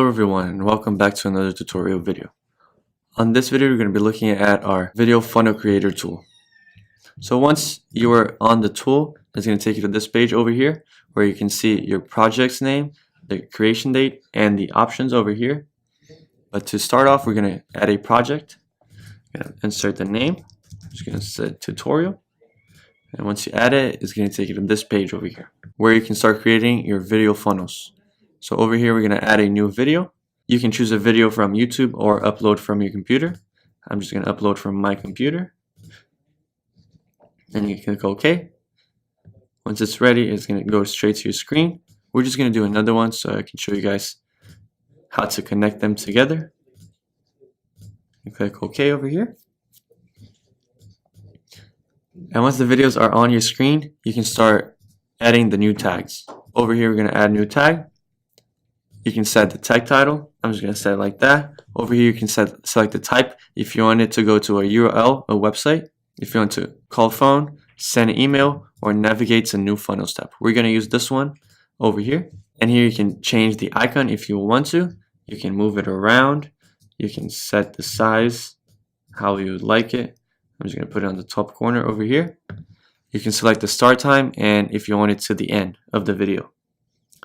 Hello everyone and welcome back to another tutorial video. On this video we're going to be looking at our video funnel creator tool. So once you are on the tool, it's going to take you to this page over here where you can see your project's name, the creation date, and the options over here. But to start off, we're going to add a project. We're going to insert the name. I'm just going to set tutorial. And once you add it, it's going to take you to this page over here where you can start creating your video funnels. So over here, we're going to add a new video. You can choose a video from YouTube or upload from your computer. I'm just going to upload from my computer. And you click OK. Once it's ready, it's going to go straight to your screen. We're just going to do another one so I can show you guys how to connect them together. You click OK over here. And once the videos are on your screen, you can start adding the new tags. Over here, we're going to add a new tag. You can set the tag title. I'm just going to set it like that. Over here, you can select the type. If you want it to go to a URL, a website. If you want to call phone, send an email, or navigate to new funnel step. We're going to use this one over here. And here you can change the icon if you want to. You can move it around. You can set the size, how you would like it. I'm just going to put it on the top corner over here. You can select the start time and if you want it to the end of the video.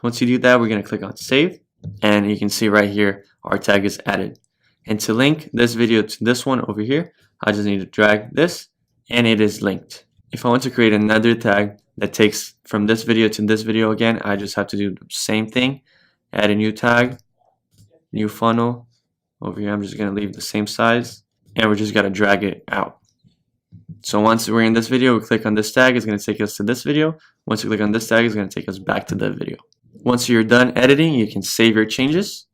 Once you do that, we're going to click on save. And you can see right here, our tag is added. And to link this video to this one over here, I just need to drag this and it is linked. If I want to create another tag that takes from this video to this video again, I just have to do the same thing. Add a new tag, new funnel. Over here, I'm just going to leave the same size and we're just going to drag it out. So once we're in this video, we click on this tag, it's going to take us to this video. Once we click on this tag, it's going to take us back to the video. Once you're done editing, you can save your changes.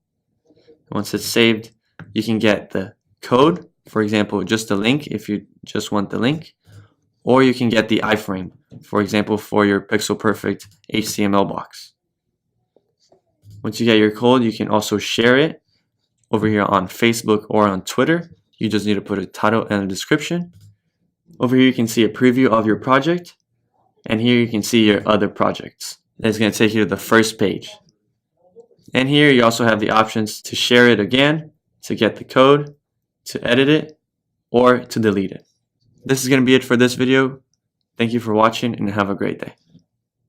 Once it's saved, you can get the code, for example, just the link if you just want the link, or you can get the iframe, for example, for your pixel perfect HTML box. Once you get your code, you can also share it over here on Facebook or on Twitter. You just need to put a title and a description. Over here, you can see a preview of your project, and here you can see your other projects. It's going to take you to the first page. And here you also have the options to share it again, to get the code, to edit it, or to delete it. This is going to be it for this video. Thank you for watching and have a great day.